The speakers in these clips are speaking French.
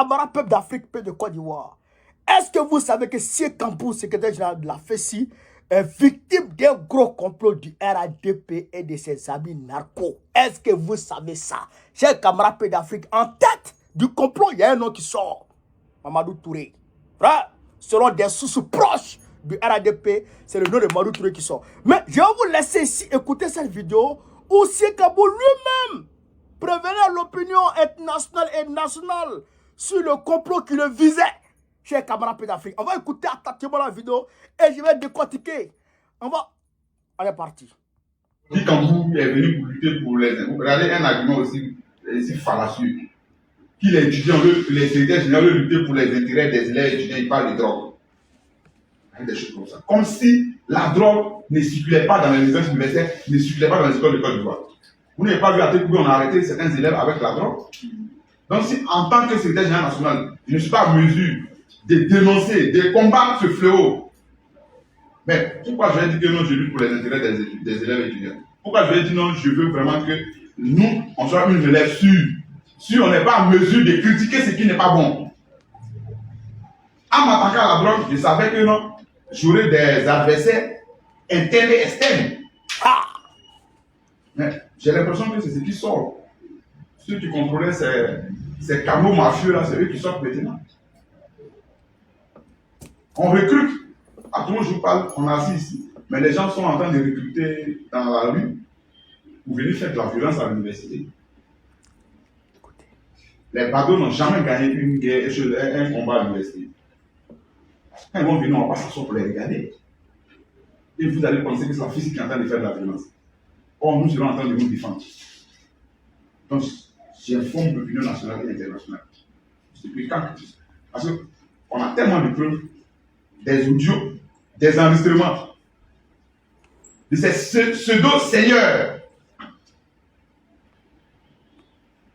camarades peuple d'Afrique, peuple de Côte d'Ivoire, est-ce que vous savez que Sié Kambou, secrétaire général de la FECI, est victime d'un gros complot du RADP et de ses amis narcos? Est-ce que vous savez ça? Chers camarades peuple d'Afrique, en tête du complot, il y a un nom qui sort. Mamadou Touré. Frère, selon des sources proches du RADP, c'est le nom de Mamadou Touré qui sort. Mais je vais vous laisser ici écouter cette vidéo où Sié Kambou lui-même prévenait l'opinion internationale et nationale sur le complot qui le visait. Chers camarades d'Afrique, on va écouter attentivement la vidéo et je vais décortiquer. On est parti. Si Kambou est venu pour lutter pour les... Regardez un argument aussi fallacieux. Qu'il est étudiant, les secrétaires généraux lutter pour les intérêts des élèves étudiants, ils parlent de drogue. Des choses comme ça. Comme si la drogue ne circulait pas dans les résidences universitaires, ne circulait pas dans les écoles de Côte d'Ivoire. Vous n'avez pas vu à Técoubé, on a arrêté certains élèves avec la drogue. Donc si en tant que secrétaire général national, je ne suis pas en mesure de dénoncer, de combattre ce fléau, mais pourquoi je vais dire que non, je lutte pour les intérêts des élèves étudiants? Pourquoi je vais dire non, je veux vraiment que nous, on soit une relève sûre, si on n'est pas en mesure de critiquer ce qui n'est pas bon? En m'attaquant à la drogue, je savais que non, j'aurais des adversaires internes et externes. Mais j'ai l'impression que c'est ce qui sort. Ceux qui contrôlaient ces canaux mafieux là, c'est eux qui sortent maintenant. On recrute. À tout le monde, je vous parle, on est assis ici. Mais les gens sont en train de recruter dans la rue pour venir faire de la violence à l'université. Les badauds n'ont jamais gagné une guerre, un combat à l'université. Quand ils vont venir, on va pas s'asseoir pour les regarder. Et vous allez penser que c'est la physique qui est en train de faire de la violence. Or, nous serons en train de nous défendre. Donc, j'informe l'opinion nationale et internationale. Depuis quand? Parce qu'on a tellement de preuves, des audios, des enregistrements de ces pseudo-seigneurs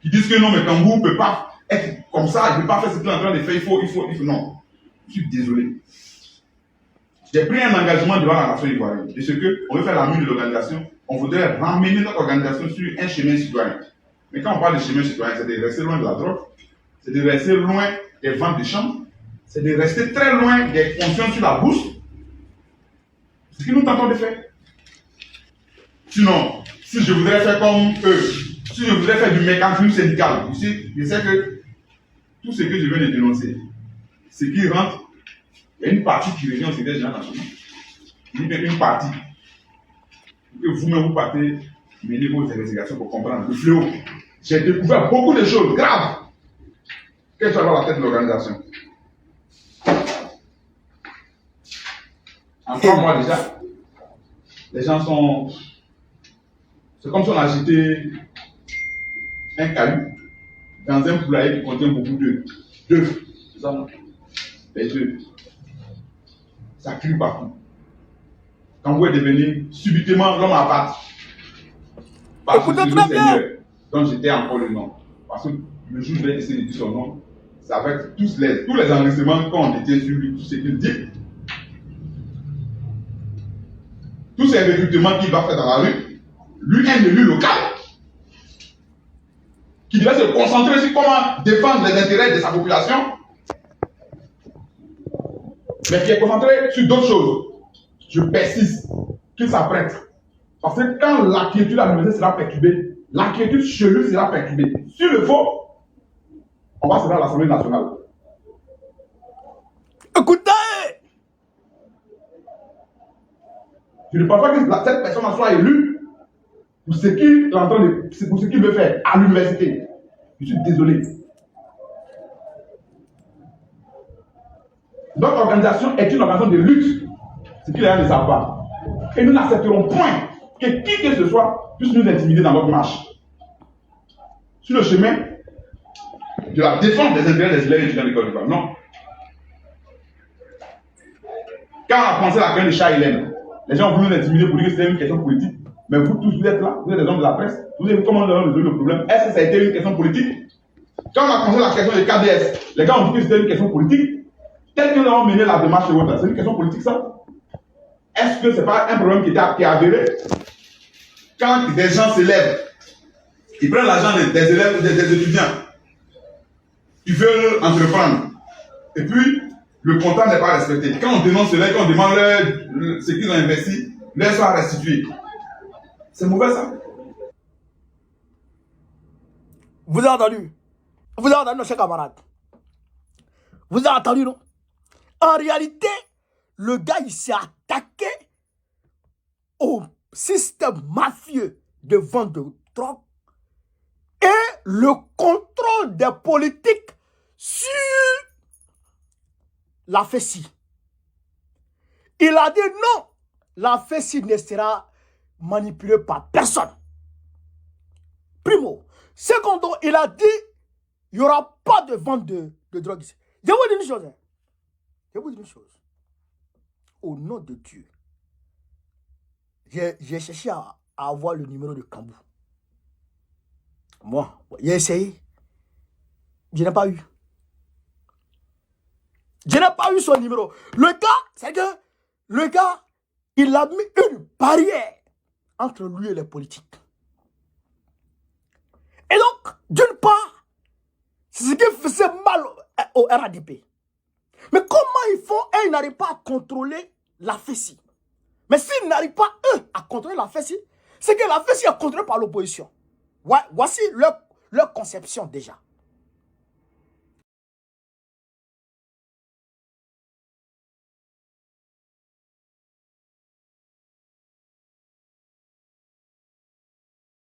qui disent que non, mais Kambou ne peut pas être comme ça, il ne peut pas faire ce qu'il est en train de faire, il faut. Non, je suis désolé. J'ai pris un engagement devant la nation ivoirienne. De ce qu'on veut faire la mue de l'organisation, on voudrait ramener notre organisation sur un chemin citoyen. Mais quand on parle de chemin citoyen, c'est de rester loin de la drogue, c'est de rester loin des ventes de champs, c'est de rester très loin des fonctions sur la bourse. C'est ce que nous tentons de faire. Sinon, si je voudrais faire comme eux, si je voudrais faire du mécanisme syndical, je sais que tout ce que je viens de dénoncer, ce qui rentre, il y a une partie qui revient au secrétaire général national. Une partie. Que vous-même vous partez mener vos investigations pour comprendre le fléau. J'ai découvert beaucoup de choses graves. Qu'est-ce que ça va à la tête de l'organisation? En 3 mois déjà, les gens sont. C'est comme si on a jeté un caillou dans un poulailler qui contient beaucoup d'œufs. Les œufs. Ça crie partout. Quand vous êtes devenu subitement l'homme à battre. Parce que c'est le Seigneur dont j'étais encore le nom. Parce que le jour où je vais essayer de dire son nom, c'est avec tous les enregistrements qu'on était sur lui, tout ce qu'il dit. Tous ces recrutements qu'il va faire dans la rue, lui, un élu local, qui devait se concentrer sur comment défendre les intérêts de sa population, mais qui est concentré sur d'autres choses. Je persiste qu'il s'apprête. Parce que quand la quiétude à l'université sera perturbée, la quiétude chez lui sera perturbée. S'il le faut, on va se faire à l'Assemblée nationale. Écoutez! Je ne pense pas que cette personne soit élue pour ce qu'il veut faire à l'université. Je suis désolé. Notre organisation est une organisation de lutte. Ce qu'il a de savoir. Et nous n'accepterons point que qui que ce soit puisse nous intimider dans notre marche. Sur le chemin de la défense des intérêts des élèves étudiants de l'école de Côte d'Ivoire. Non. Quand on a pensé à la question de Charles, les gens ont voulu nous intimider pour dire que c'était une question politique. Mais vous tous, vous êtes là, vous êtes des hommes de la presse, vous avez vu comment nous avons résolu le problème. Est-ce que ça a été une question politique? Quand on a pensé à la question de KDS, les gars ont dit que c'était une question politique. Tel que nous avons mené la démarche chez votre, c'est une question politique ça? Est-ce que ce n'est pas un problème qui est avéré? Quand des gens s'élèvent, ils prennent l'argent des élèves ou des étudiants Ils veulent entreprendre. Et puis, le contrat n'est pas respecté. Quand on dénonce cela, quand on demande ce qu'ils ont investi, leur soit restitué. C'est mauvais ça. Vous avez entendu? Vous avez entendu, nos chers camarades? Vous avez entendu, non? En réalité, le gars, il s'est attaqué au système mafieux de vente de drogue et le contrôle des politiques sur la FESI. Il a dit non, la FESI ne sera manipulée par personne. Primo. Secondo, il a dit il n'y aura pas de vente de drogue ici. Je vous dis une chose. Hein. Je vous dis une chose. Au nom de Dieu, j'ai cherché à avoir le numéro de Kambou. Moi, j'ai essayé. Je n'ai pas eu. Je n'ai pas eu son numéro. Le gars, c'est que le gars, il a mis une barrière entre lui et les politiques. Et donc, d'une part, c'est ce qui faisait mal au RADP. Mais comment ils font? Ils n'arrivent pas à contrôler la FESI. Mais s'ils n'arrivent pas, eux, à contrôler la FESI, c'est que la FESI est contrôlée par l'opposition. Ouais, voici leur conception déjà.